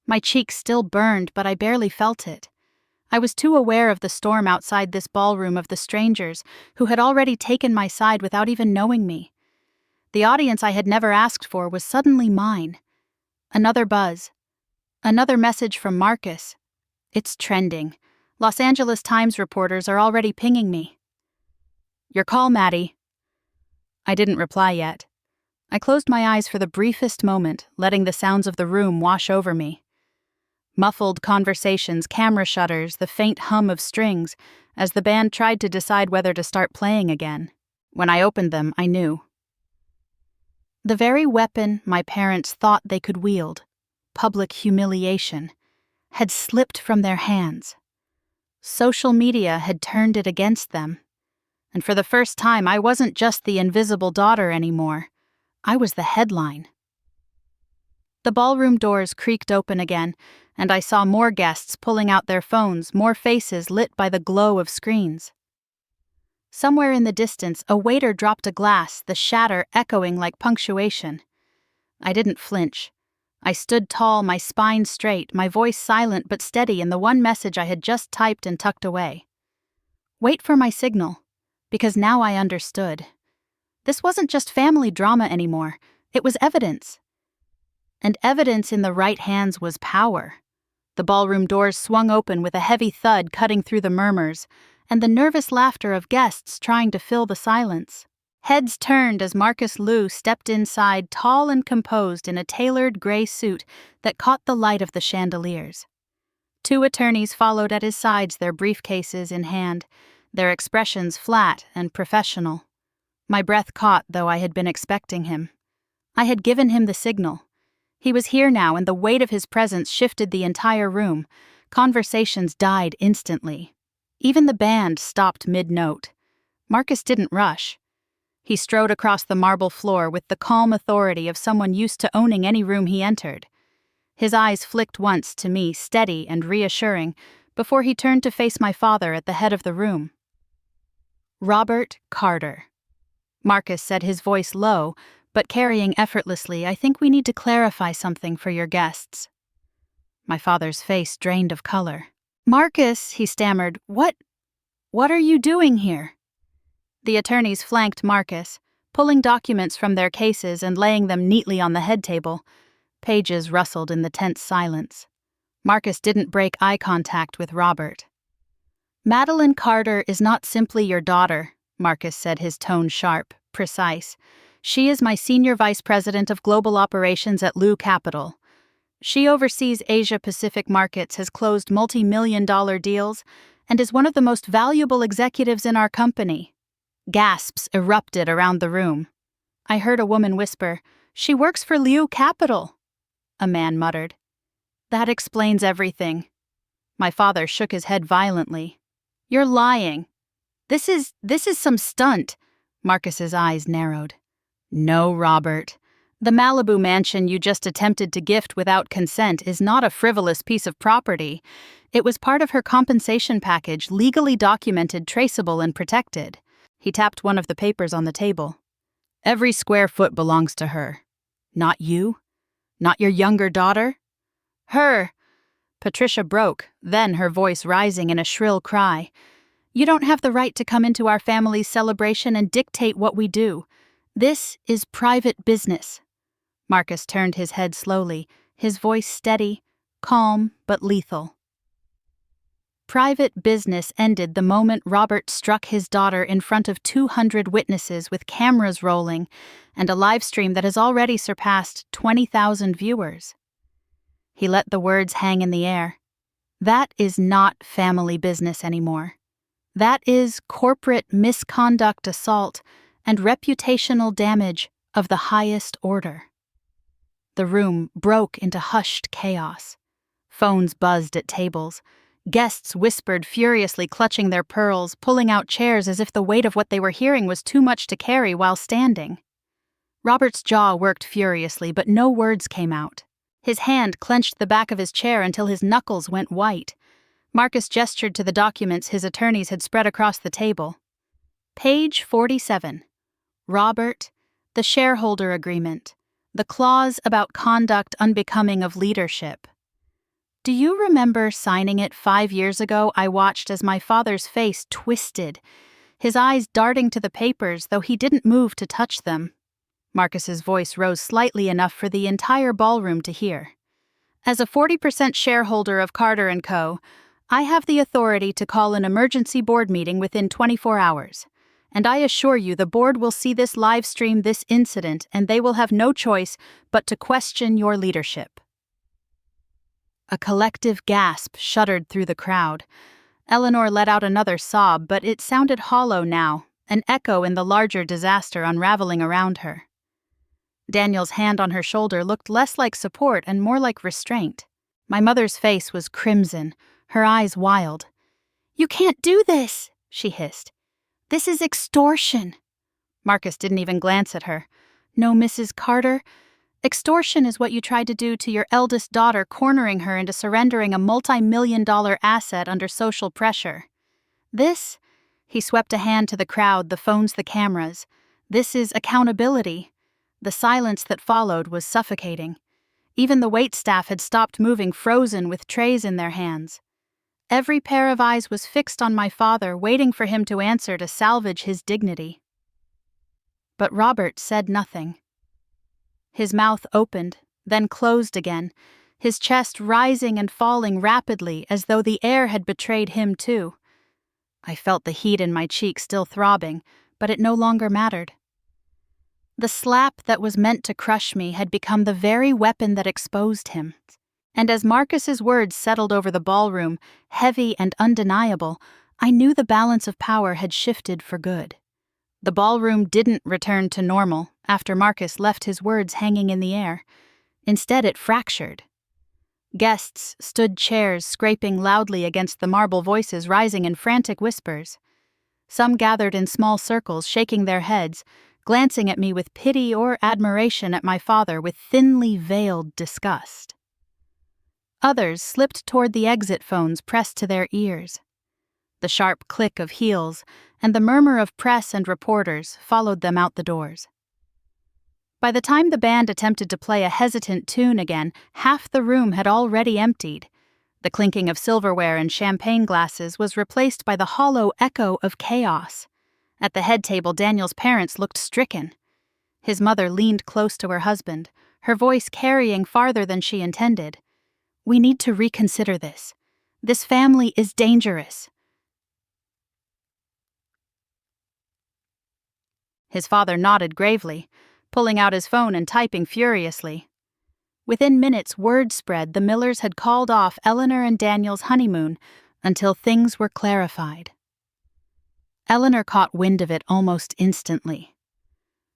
My cheeks still burned, but I barely felt it. I was too aware of the storm outside this ballroom, of the strangers who had already taken my side without even knowing me. The audience I had never asked for was suddenly mine. Another buzz. Another message from Marcus. "It's trending. Los Angeles Times reporters are already pinging me." "Your call, Maddie." I didn't reply yet. I closed my eyes for the briefest moment, letting the sounds of the room wash over me. Muffled conversations, camera shutters, the faint hum of strings, as the band tried to decide whether to start playing again. When I opened them, I knew. The very weapon my parents thought they could wield, public humiliation, had slipped from their hands. Social media had turned it against them. And for the first time, I wasn't just the invisible daughter anymore. I was the headline. The ballroom doors creaked open again, and I saw more guests pulling out their phones, more faces lit by the glow of screens. Somewhere in the distance, a waiter dropped a glass, the shatter echoing like punctuation. I didn't flinch. I stood tall, my spine straight, my voice silent but steady in the one message I had just typed and tucked away. Wait for my signal, because now I understood. This wasn't just family drama anymore, it was evidence. And evidence in the right hands was power. The ballroom doors swung open with a heavy thud cutting through the murmurs, and the nervous laughter of guests trying to fill the silence. Heads turned as Marcus Liu stepped inside, tall and composed in a tailored gray suit that caught the light of the chandeliers. Two attorneys followed at his sides, their briefcases in hand, their expressions flat and professional. My breath caught, though I had been expecting him. I had given him the signal. He was here now, and the weight of his presence shifted the entire room. Conversations died instantly. Even the band stopped mid-note. Marcus didn't rush. He strode across the marble floor with the calm authority of someone used to owning any room he entered. His eyes flicked once to me, steady and reassuring, before he turned to face my father at the head of the room. Robert Carter. Marcus said, his voice low, but carrying effortlessly. I think we need to clarify something for your guests. My father's face drained of color. Marcus, he stammered, what are you doing here? The attorneys flanked Marcus, pulling documents from their cases and laying them neatly on the head table. Pages rustled in the tense silence. Marcus didn't break eye contact with Robert. Madeline Carter is not simply your daughter, Marcus said, his tone sharp, precise. She is my senior vice president of global operations at Liu Capital. She oversees Asia-Pacific markets, has closed multi-million-dollar deals, and is one of the most valuable executives in our company. Gasps erupted around the room. I heard a woman whisper, "She works for Liu Capital." A man muttered, "That explains everything." My father shook his head violently. "You're lying. This is some stunt." Marcus's eyes narrowed. "No, Robert. The Malibu mansion you just attempted to gift without consent is not a frivolous piece of property. It was part of her compensation package, legally documented, traceable, and protected." He tapped one of the papers on the table. "Every square foot belongs to her. Not you? Not your younger daughter?" "Her!" Patricia broke, then her voice rising in a shrill cry. "You don't have the right to come into our family's celebration and dictate what we do. This is private business." Marcus turned his head slowly, his voice steady, calm but lethal. Private business ended the moment Robert struck his daughter in front of 200 witnesses with cameras rolling and a live stream that has already surpassed 20,000 viewers. He let the words hang in the air. That is not family business anymore. That is corporate misconduct, assault, and reputational damage of the highest order. The room broke into hushed chaos. Phones buzzed at tables. Guests whispered furiously, clutching their pearls, pulling out chairs as if the weight of what they were hearing was too much to carry while standing. Robert's jaw worked furiously, but no words came out. His hand clenched the back of his chair until his knuckles went white. Marcus gestured to the documents his attorneys had spread across the table. Page 47. Robert, the shareholder agreement. The clause about conduct unbecoming of leadership. Do you remember signing it 5 years ago? I watched as my father's face twisted, his eyes darting to the papers, though he didn't move to touch them. Marcus's voice rose slightly enough for the entire ballroom to hear. As a 40% shareholder of Carter & Co., I have the authority to call an emergency board meeting within 24 hours. And I assure you the board will see this live stream, this incident, and they will have no choice but to question your leadership. A collective gasp shuddered through the crowd. Eleanor let out another sob, but it sounded hollow now, an echo in the larger disaster unraveling around her. Daniel's hand on her shoulder looked less like support and more like restraint. My mother's face was crimson, her eyes wild. "You can't do this," she hissed. "This is extortion." Marcus didn't even glance at her. "No, Mrs. Carter. Extortion is what you tried to do to your eldest daughter, cornering her into surrendering a multi-million-dollar asset under social pressure. This," he swept a hand to the crowd, the phones, the cameras, "this is accountability." The silence that followed was suffocating. Even the waitstaff had stopped moving, frozen with trays in their hands. Every pair of eyes was fixed on my father, waiting for him to answer to salvage his dignity. But Robert said nothing. His mouth opened, then closed again, his chest rising and falling rapidly as though the air had betrayed him too. I felt the heat in my cheek still throbbing, but it no longer mattered. The slap that was meant to crush me had become the very weapon that exposed him. And as Marcus's words settled over the ballroom, heavy and undeniable, I knew the balance of power had shifted for good. The ballroom didn't return to normal after Marcus left his words hanging in the air. Instead, it fractured. Guests stood chairs scraping loudly against the marble, voices rising in frantic whispers. Some gathered in small circles, shaking their heads, glancing at me with pity or admiration, at my father with thinly veiled disgust. Others slipped toward the exit phones pressed to their ears. The sharp click of heels and the murmur of press and reporters followed them out the doors. By the time the band attempted to play a hesitant tune again, half the room had already emptied. The clinking of silverware and champagne glasses was replaced by the hollow echo of chaos. At the head table, Daniel's parents looked stricken. His mother leaned close to her husband, her voice carrying farther than she intended. "We need to reconsider this. This family is dangerous." His father nodded gravely, pulling out his phone and typing furiously. Within minutes, word spread the Millers had called off Eleanor and Daniel's honeymoon until things were clarified. Eleanor caught wind of it almost instantly.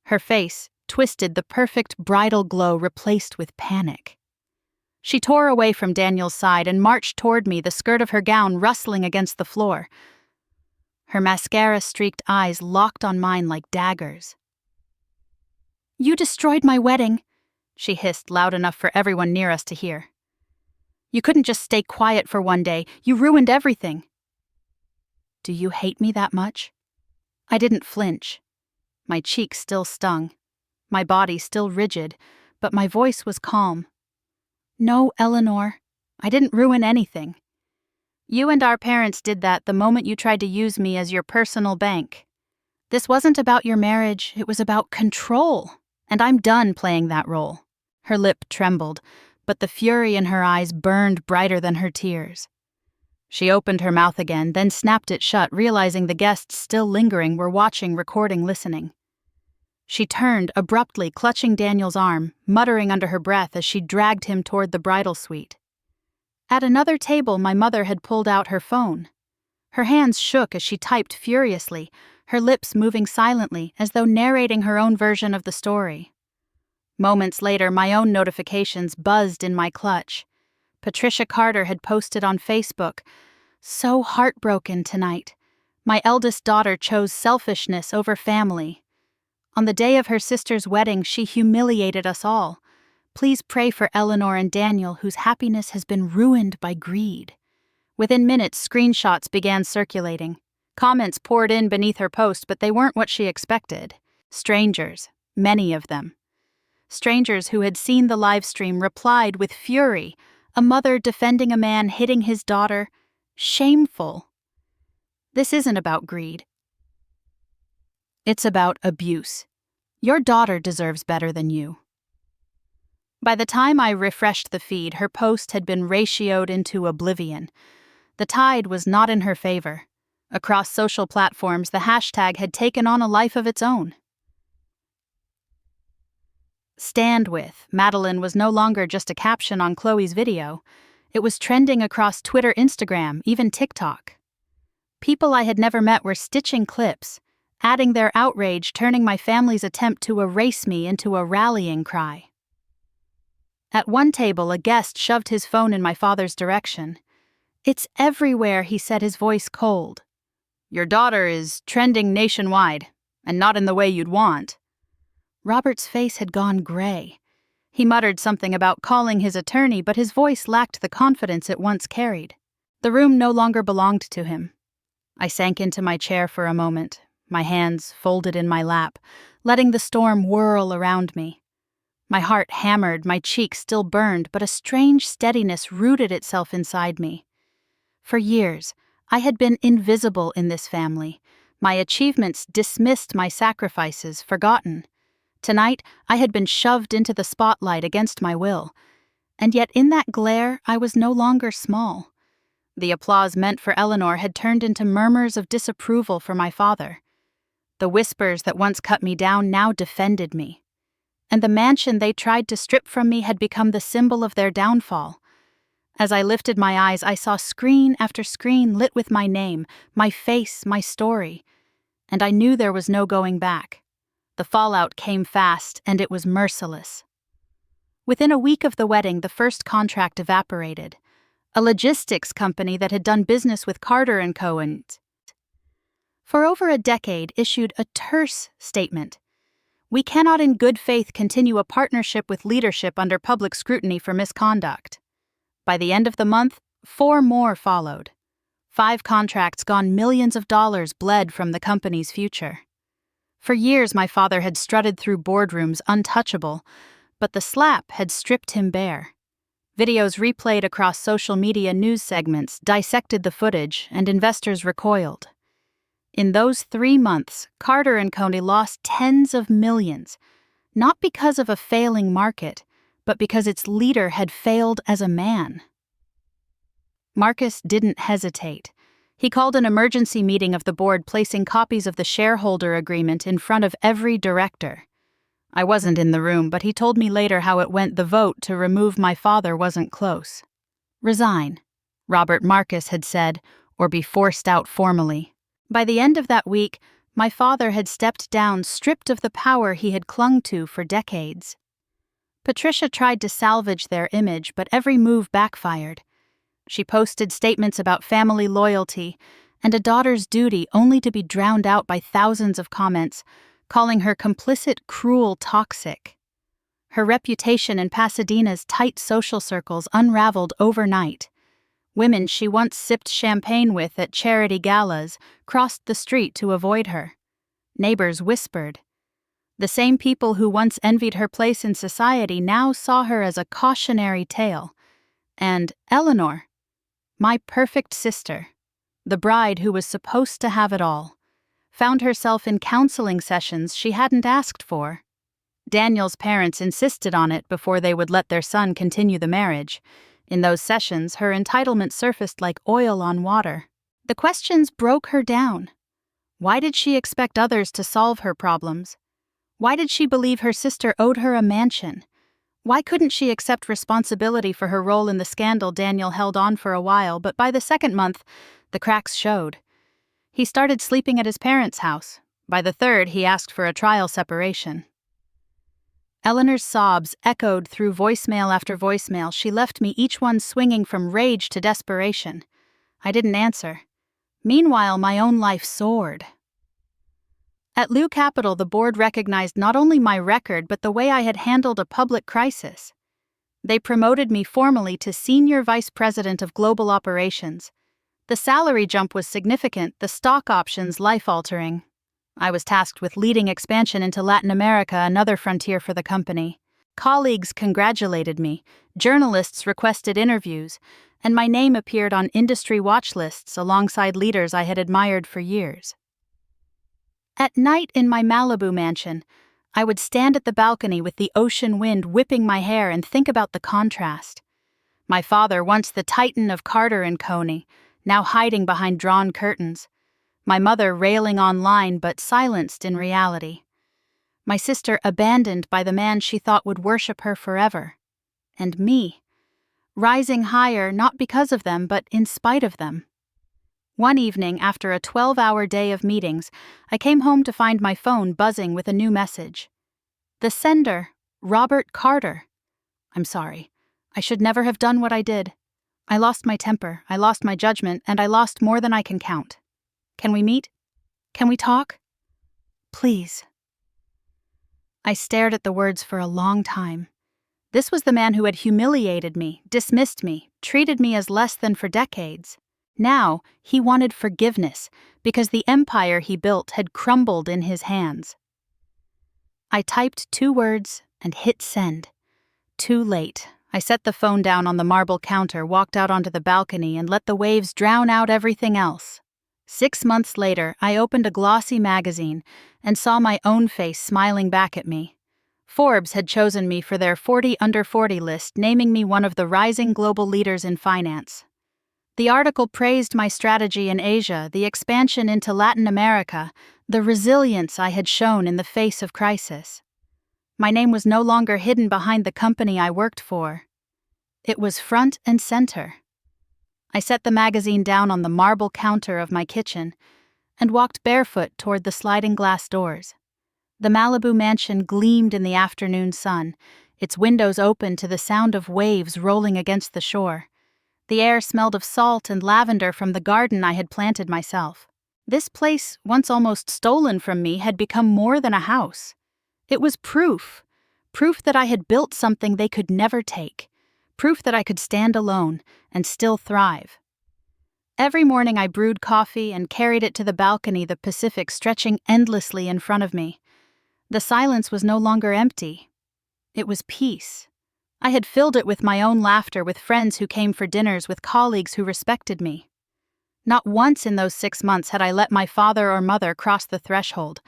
Her face, twisted, the perfect bridal glow replaced with panic. She tore away from Daniel's side and marched toward me, the skirt of her gown rustling against the floor. Her mascara-streaked eyes locked on mine like daggers. "You destroyed my wedding," she hissed loud enough for everyone near us to hear. "You couldn't just stay quiet for one day. You ruined everything." "Do you hate me that much?" I didn't flinch. My cheek still stung, my body still rigid, but my voice was calm. "No, Eleanor, I didn't ruin anything. You and our parents did that the moment you tried to use me as your personal bank. This wasn't about your marriage, it was about control, and I'm done playing that role." Her lip trembled, but the fury in her eyes burned brighter than her tears. She opened her mouth again, then snapped it shut, realizing the guests still lingering were watching, recording, listening. She turned, abruptly clutching Daniel's arm, muttering under her breath as she dragged him toward the bridal suite. At another table, my mother had pulled out her phone. Her hands shook as she typed furiously, her lips moving silently as though narrating her own version of the story. Moments later, my own notifications buzzed in my clutch. Patricia Carter had posted on Facebook, "So heartbroken tonight. My eldest daughter chose selfishness over family. On the day of her sister's wedding, she humiliated us all. Please pray for Eleanor and Daniel, whose happiness has been ruined by greed." Within minutes, screenshots began circulating. Comments poured in beneath her post, but they weren't what she expected. Strangers, many of them. Strangers who had seen the live stream replied with fury, a mother defending a man hitting his daughter. Shameful. This isn't about greed. It's about abuse. Your daughter deserves better than you. By the time I refreshed the feed, her post had been ratioed into oblivion. The tide was not in her favor. Across social platforms, the hashtag had taken on a life of its own. "Stand with" Madeline was no longer just a caption on Chloe's video. It was trending across Twitter, Instagram, even TikTok. People I had never met were stitching clips, adding their outrage, turning my family's attempt to erase me into a rallying cry. At one table, a guest shoved his phone in my father's direction. "It's everywhere," he said, his voice cold. "Your daughter is trending nationwide, and not in the way you'd want." Robert's face had gone gray. He muttered something about calling his attorney, but his voice lacked the confidence it once carried. The room no longer belonged to him. I sank into my chair for a moment, my hands folded in my lap, letting the storm whirl around me. My heart hammered, my cheek still burned, but a strange steadiness rooted itself inside me. For years, I had been invisible in this family. My achievements dismissed, my sacrifices forgotten. Tonight, I had been shoved into the spotlight against my will. And yet in that glare, I was no longer small. The applause meant for Eleanor had turned into murmurs of disapproval for my father. The whispers that once cut me down now defended me. And the mansion they tried to strip from me had become the symbol of their downfall. As I lifted my eyes, I saw screen after screen lit with my name, my face, my story. And I knew there was no going back. The fallout came fast, and it was merciless. Within a week of the wedding, the first contract evaporated. A logistics company that had done business with Carter & Co. and for over a decade issued a terse statement. We cannot in good faith continue a partnership with leadership under public scrutiny for misconduct. By the end of the month, 4 more followed. 5 contracts gone, millions of dollars bled from the company's future. For years, my father had strutted through boardrooms untouchable, but the slap had stripped him bare. Videos replayed across social media news segments dissected the footage, and investors recoiled. In those 3 months, Carter & Co. lost tens of millions, not because of a failing market, but because its leader had failed as a man. Marcus didn't hesitate. He called an emergency meeting of the board, placing copies of the shareholder agreement in front of every director. I wasn't in the room, but he told me later how it went. The vote to remove my father wasn't close. Resign, Robert Marcus had said, or be forced out formally. By the end of that week, my father had stepped down, stripped of the power he had clung to for decades. Patricia tried to salvage their image, but every move backfired. She posted statements about family loyalty and a daughter's duty, only to be drowned out by thousands of comments, calling her complicit, cruel, toxic. Her reputation in Pasadena's tight social circles unraveled overnight. Women she once sipped champagne with at charity galas crossed the street to avoid her. Neighbors whispered. The same people who once envied her place in society now saw her as a cautionary tale. And Eleanor, my perfect sister, the bride who was supposed to have it all, found herself in counseling sessions she hadn't asked for. Daniel's parents insisted on it before they would let their son continue the marriage. In those sessions, her entitlement surfaced like oil on water. The questions broke her down. Why did she expect others to solve her problems? Why did she believe her sister owed her a mansion? Why couldn't she accept responsibility for her role in the scandal? Daniel held on for a while, but by the 2nd month, the cracks showed. He started sleeping at his parents' house. By the 3rd, he asked for a trial separation. Eleanor's sobs echoed through voicemail after voicemail. She left me, each one swinging from rage to desperation. I didn't answer. Meanwhile, my own life soared. At Lou Capital, the board recognized not only my record, but the way I had handled a public crisis. They promoted me formally to Senior Vice President of Global Operations. The salary jump was significant, the stock options life-altering. I was tasked with leading expansion into Latin America, another frontier for the company. Colleagues congratulated me, journalists requested interviews, and my name appeared on industry watch lists alongside leaders I had admired for years. At night in my Malibu mansion, I would stand at the balcony with the ocean wind whipping my hair and think about the contrast. My father, once the titan of Carter & Co., now hiding behind drawn curtains. My mother railing online but silenced in reality. My sister abandoned by the man she thought would worship her forever. And me, rising higher not because of them but in spite of them. One evening, after a 12-hour day of meetings, I came home to find my phone buzzing with a new message. The sender, Robert Carter. I'm sorry. I should never have done what I did. I lost my temper, I lost my judgment, and I lost more than I can count. Can we meet? Can we talk? Please. I stared at the words for a long time. This was the man who had humiliated me, dismissed me, treated me as less than for decades. Now, he wanted forgiveness, because the empire he built had crumbled in his hands. I typed 2 words and hit send. Too late. I set the phone down on the marble counter, walked out onto the balcony, and let the waves drown out everything else. 6 months later, I opened a glossy magazine and saw my own face smiling back at me. Forbes had chosen me for their 40 Under 40 list, naming me one of the rising global leaders in finance. The article praised my strategy in Asia, the expansion into Latin America, the resilience I had shown in the face of crisis. My name was no longer hidden behind the company I worked for. It was front and center. I set the magazine down on the marble counter of my kitchen and walked barefoot toward the sliding glass doors. The Malibu mansion gleamed in the afternoon sun, its windows open to the sound of waves rolling against the shore. The air smelled of salt and lavender from the garden I had planted myself. This place, once almost stolen from me, had become more than a house. It was proof that I had built something they could never take, proof that I could stand alone and still thrive. Every morning I brewed coffee and carried it to the balcony, the Pacific stretching endlessly in front of me. The silence was no longer empty. It was peace. I had filled it with my own laughter, with friends who came for dinners, with colleagues who respected me. Not once in those 6 months had I let my father or mother cross the threshold.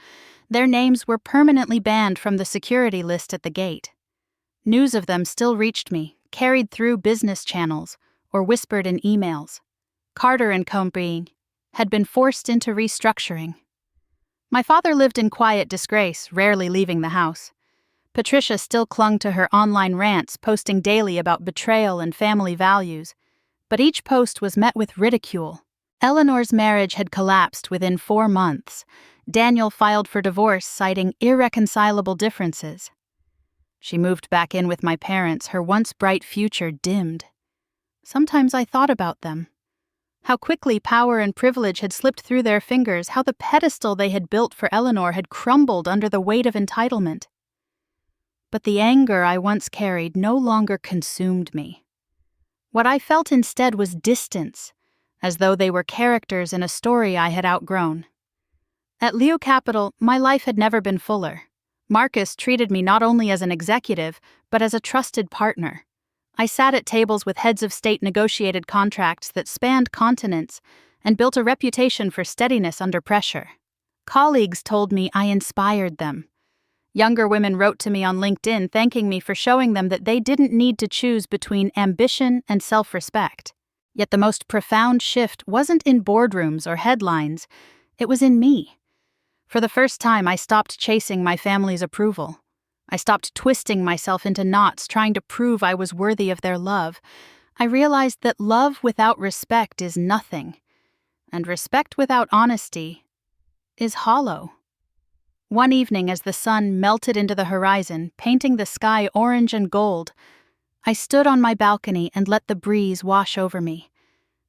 Their names were permanently banned from the security list at the gate. News of them still reached me, carried through business channels, or whispered in emails. Carter & Company had been forced into restructuring. My father lived in quiet disgrace, rarely leaving the house. Patricia still clung to her online rants, posting daily about betrayal and family values. But each post was met with ridicule. Eleanor's marriage had collapsed within 4 months. Daniel filed for divorce, citing irreconcilable differences. She moved back in with my parents, her once bright future dimmed. Sometimes I thought about them. How quickly power and privilege had slipped through their fingers, how the pedestal they had built for Eleanor had crumbled under the weight of entitlement. But the anger I once carried no longer consumed me. What I felt instead was distance, as though they were characters in a story I had outgrown. At Leo Capital, my life had never been fuller. Marcus treated me not only as an executive, but as a trusted partner. I sat at tables with heads of state, negotiated contracts that spanned continents, and built a reputation for steadiness under pressure. Colleagues told me I inspired them. Younger women wrote to me on LinkedIn thanking me for showing them that they didn't need to choose between ambition and self-respect. Yet the most profound shift wasn't in boardrooms or headlines, it was in me. For the first time, I stopped chasing my family's approval. I stopped twisting myself into knots, trying to prove I was worthy of their love. I realized that love without respect is nothing, and respect without honesty is hollow. One evening, as the sun melted into the horizon, painting the sky orange and gold, I stood on my balcony and let the breeze wash over me.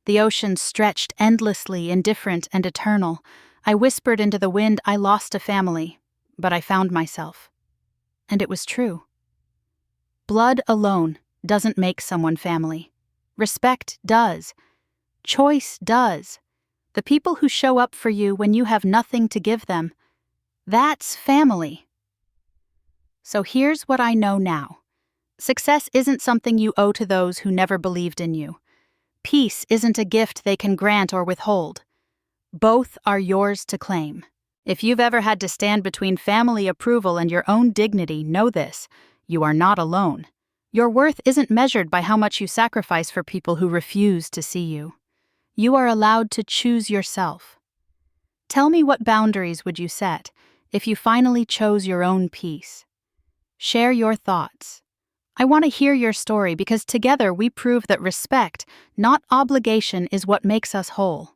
The ocean stretched endlessly, indifferent and eternal. I whispered into the wind, I lost a family, but I found myself. And it was true. Blood alone doesn't make someone family. Respect does. Choice does. The people who show up for you when you have nothing to give them, that's family. So here's what I know now. Success isn't something you owe to those who never believed in you. Peace isn't a gift they can grant or withhold. Both are yours to claim. If you've ever had to stand between family approval and your own dignity, know this: you are not alone. Your worth isn't measured by how much you sacrifice for people who refuse to see you. You are allowed to choose yourself. Tell me, what boundaries would you set if you finally chose your own peace? Share your thoughts. I want to hear your story, because together we prove that respect, not obligation, is what makes us whole.